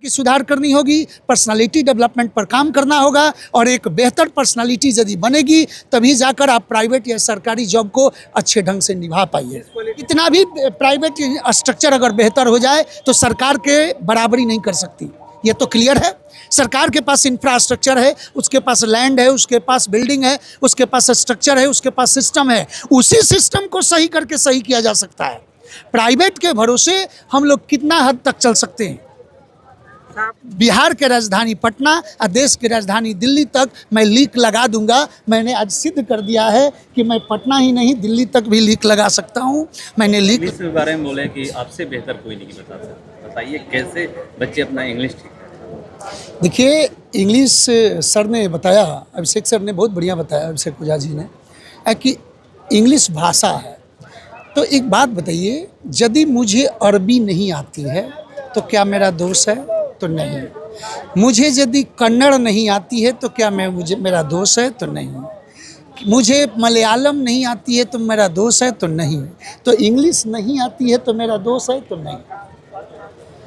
की सुधार करनी होगी, पर्सनालिटी डेवलपमेंट पर काम करना होगा और एक बेहतर पर्सनालिटी यदि बनेगी तभी जाकर आप प्राइवेट या सरकारी जॉब को अच्छे ढंग से निभा पाइए। इतना भी प्राइवेट स्ट्रक्चर अगर बेहतर हो जाए तो सरकार के बराबरी नहीं कर सकती, ये तो क्लियर है। सरकार के पास इंफ्रास्ट्रक्चर है, उसके पास लैंड है, उसके पास बिल्डिंग है, उसके पास स्ट्रक्चर है, उसके पास सिस्टम है। उसी सिस्टम को सही करके सही किया जा सकता है। प्राइवेट के भरोसे हम लोग कितना हद तक चल सकते हैं? बिहार के राजधानी पटना और देश की राजधानी दिल्ली तक मैं लीक लगा दूंगा। मैंने आज सिद्ध कर दिया है कि मैं पटना ही नहीं दिल्ली तक भी लीक लगा सकता हूं। मैंने लीक इंग्लिश के बारे में बोले कि आपसे बेहतर कोई नहीं बता सकता, बताइए कैसे बच्चे अपना इंग्लिश ठीक करें? देखिए, इंग्लिश सर ने बताया, अभिषेक सर ने बहुत बढ़िया बताया, अभिषेक ओझा जी ने, कि इंग्लिश भाषा है। तो एक बात बताइए, यदि मुझे अरबी नहीं आती है तो क्या मेरा दोष है? तो नहीं। मुझे यदि कन्नड़ नहीं आती है तो क्या मेरा दोष है? तो नहीं। मुझे मलयालम नहीं आती है तो मेरा दोष है? तो नहीं। तो इंग्लिश नहीं आती है तो मेरा दोष है? तो नहीं।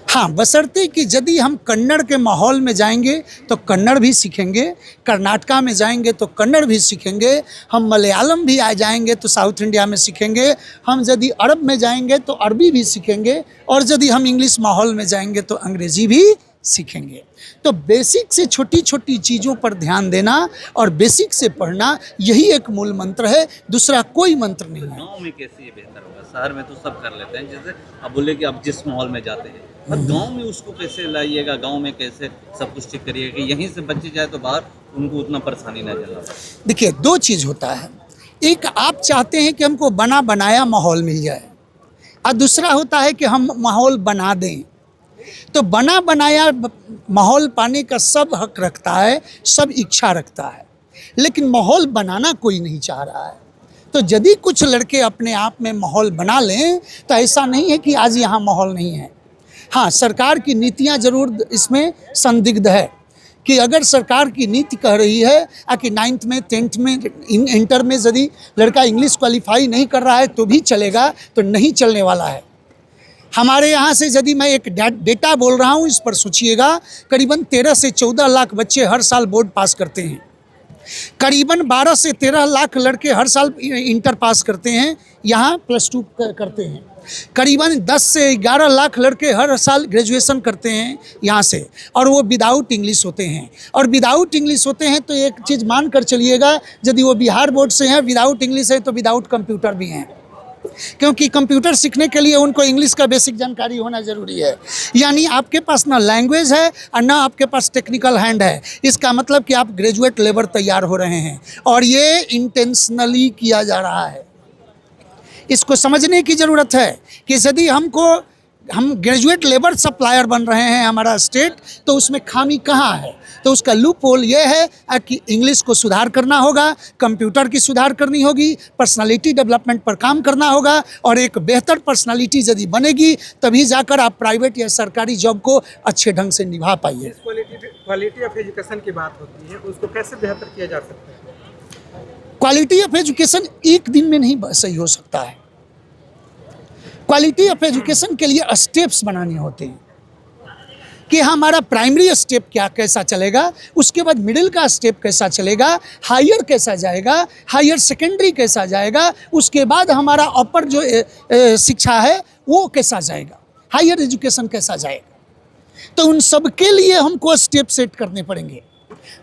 हाँ, बशर्ते कि यदि हम कन्नड़ के माहौल में जाएंगे तो कन्नड़ भी सीखेंगे, कर्नाटका में जाएंगे तो कन्नड़ भी सीखेंगे, हम मलयालम भी आ जाएंगे तो साउथ इंडिया में सीखेंगे, हम यदि अरब में जाएंगे तो अरबी भी सीखेंगे, और यदि हम इंग्लिश माहौल में जाएंगे तो अंग्रेजी भी सीखेंगे। तो बेसिक से छोटी छोटी चीज़ों पर ध्यान देना और बेसिक से पढ़ना, यही एक मूल मंत्र है, दूसरा कोई मंत्र नहीं है। गांव में कैसे ये बेहतर होगा? शहर में तो सब कर लेते हैं, जैसे आप बोले कि आप जिस माहौल में जाते हैं, पर गांव में उसको कैसे लाइएगा? गांव में कैसे सब कुछ ठीक करिएगा कि यहीं से बच्चे जाए तो बाहर उनको उतना परेशानी ना झेलना? देखिए, दो चीज़ होता है। एक, आप चाहते हैं कि हमको बना बनाया माहौल मिल जाए, और दूसरा होता है कि हम माहौल बना दें। तो बना बनाया माहौल पाने का सब हक रखता है, सब इच्छा रखता है, लेकिन माहौल बनाना कोई नहीं चाह रहा है। तो यदि कुछ लड़के अपने आप में माहौल बना लें तो ऐसा नहीं है कि आज यहाँ माहौल नहीं है। हाँ, सरकार की नीतियाँ ज़रूर इसमें संदिग्ध है कि अगर सरकार की नीति कह रही है कि 9th में 10th में इंटर में यदि लड़का इंग्लिश क्वालिफाई नहीं कर रहा है तो भी चलेगा, तो नहीं चलने वाला है। हमारे यहाँ से यदि मैं एक डेटा बोल रहा हूँ, इस पर सोचिएगा, करीबन 13 से 14 लाख बच्चे हर साल बोर्ड पास करते हैं, करीबन 12 से 13 लाख लड़के हर साल इंटर पास करते हैं, यहाँ +2 करते हैं, करीबन 10 से 11 लाख लड़के हर साल ग्रेजुएशन करते हैं यहाँ से, और वो विदाउट इंग्लिश होते हैं। और विदाउट इंग्लिश होते हैं तो एक चीज़ मान कर चलिएगा, यदि वो बिहार बोर्ड से हैं, विदाउट इंग्लिश है, तो विदाउट कंप्यूटर भी हैं, क्योंकि कंप्यूटर सीखने के लिए उनको इंग्लिश का बेसिक जानकारी होना ज़रूरी है। यानी आपके पास ना लैंग्वेज है और ना आपके पास टेक्निकल हैंड है। इसका मतलब कि आप ग्रेजुएट लेबर तैयार हो रहे हैं, और ये इंटेंशनली किया जा रहा है। इसको समझने की ज़रूरत है कि यदि हम ग्रेजुएट लेबर सप्लायर बन रहे हैं हमारा स्टेट, तो उसमें खामी कहाँ है? तो उसका लूप होल ये है कि इंग्लिश को सुधार करना होगा, कंप्यूटर की सुधार करनी होगी, पर्सनालिटी डेवलपमेंट पर काम करना होगा, और एक बेहतर पर्सनालिटी यदि बनेगी तभी जाकर आप प्राइवेट या सरकारी जॉब को अच्छे ढंग से निभा पाइए। क्वालिटी ऑफ एजुकेशन की बात होती है, उसको कैसे बेहतर किया जा सकता है? क्वालिटी ऑफ एजुकेशन एक दिन में नहीं सही हो सकता है। क्वालिटी ऑफ एजुकेशन के लिए स्टेप्स बनाने होते हैं कि हमारा प्राइमरी स्टेप कैसा चलेगा, उसके बाद मिडिल का स्टेप कैसा चलेगा, हायर कैसा जाएगा, हायर सेकेंडरी कैसा जाएगा, उसके बाद हमारा अपर जो शिक्षा है वो कैसा जाएगा, हायर एजुकेशन कैसा जाएगा। तो उन सब के लिए हमको स्टेप सेट करने पड़ेंगे।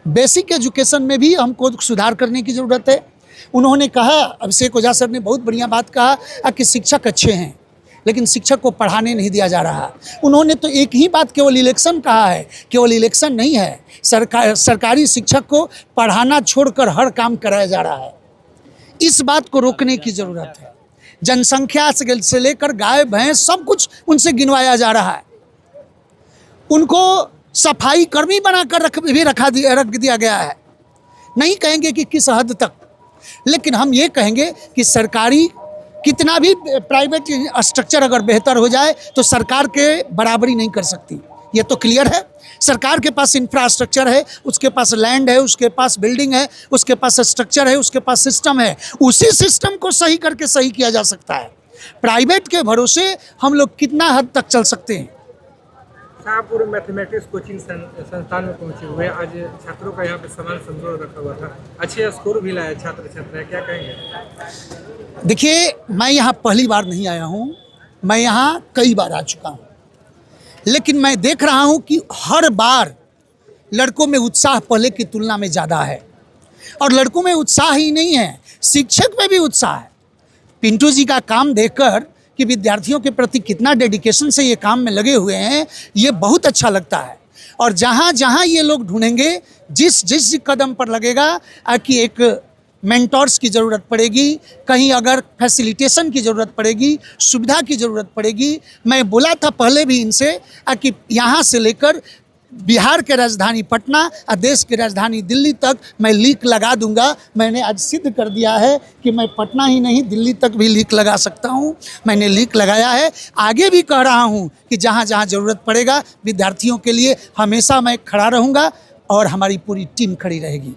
बेसिक एजुकेशन में भी हमको सुधार करने की ज़रूरत है। उन्होंने कहा, अभिषेक ओझा सर ने बहुत बढ़िया बात कहा कि शिक्षक अच्छे हैं, लेकिन शिक्षक को पढ़ाने नहीं दिया जा रहा। उन्होंने तो एक ही बात केवल इलेक्शन कहा है, केवल इलेक्शन नहीं है, सरकारी शिक्षक को पढ़ाना छोड़कर हर काम कराया जा रहा है। इस बात को रोकने की ज़रूरत है। जनसंख्या से लेकर गाय भैंस सब कुछ उनसे गिनवाया जा रहा है। उनको सफाई कर्मी बनाकर रख दिया गया है। नहीं कहेंगे कि किस हद तक, लेकिन हम ये कहेंगे कि सरकारी कितना भी प्राइवेट स्ट्रक्चर अगर बेहतर हो जाए तो सरकार के बराबरी नहीं कर सकती, ये तो क्लियर है। सरकार के पास इंफ्रास्ट्रक्चर है, उसके पास लैंड है, उसके पास बिल्डिंग है, उसके पास स्ट्रक्चर है, उसके पास सिस्टम है। उसी सिस्टम को सही करके सही किया जा सकता है। प्राइवेट के भरोसे हम लोग कितना हद तक चल सकते हैं? शाहपुर मैथमेटिक्स कोचिंग संस्थान में पहुंचे हुए आज छात्रों का यहाँ पे सामान संग्रह रखा हुआ था, अच्छे स्कोर भी लाए छात्र छात्राएं, क्या कहेंगे? देखिए, मैं यहाँ पहली बार नहीं आया हूँ, मैं यहाँ कई बार आ चुका हूँ, लेकिन मैं देख रहा हूँ कि हर बार लड़कों में उत्साह पहले की तुलना में ज़्यादा है। और लड़कों में उत्साह ही नहीं है, शिक्षक में भी उत्साह है। पिंटू जी का काम देखकर कि विद्यार्थियों के प्रति कितना डेडिकेशन से ये काम में लगे हुए हैं, ये बहुत अच्छा लगता है। और जहाँ जहाँ ये लोग ढूंढेंगे, जिस जिस कदम पर लगेगा कि एक मेंटर्स की ज़रूरत पड़ेगी, कहीं अगर फैसिलिटेशन की ज़रूरत पड़ेगी, सुविधा की ज़रूरत पड़ेगी, मैं बोला था पहले भी इनसे कि यहाँ से लेकर बिहार के राजधानी पटना और देश की राजधानी दिल्ली तक मैं लीक लगा दूंगा। मैंने आज सिद्ध कर दिया है कि मैं पटना ही नहीं दिल्ली तक भी लीक लगा सकता हूं। मैंने लीक लगाया है, आगे भी कह रहा हूं कि जहां जहां ज़रूरत पड़ेगा विद्यार्थियों के लिए हमेशा मैं खड़ा रहूंगा और हमारी पूरी टीम खड़ी रहेगी।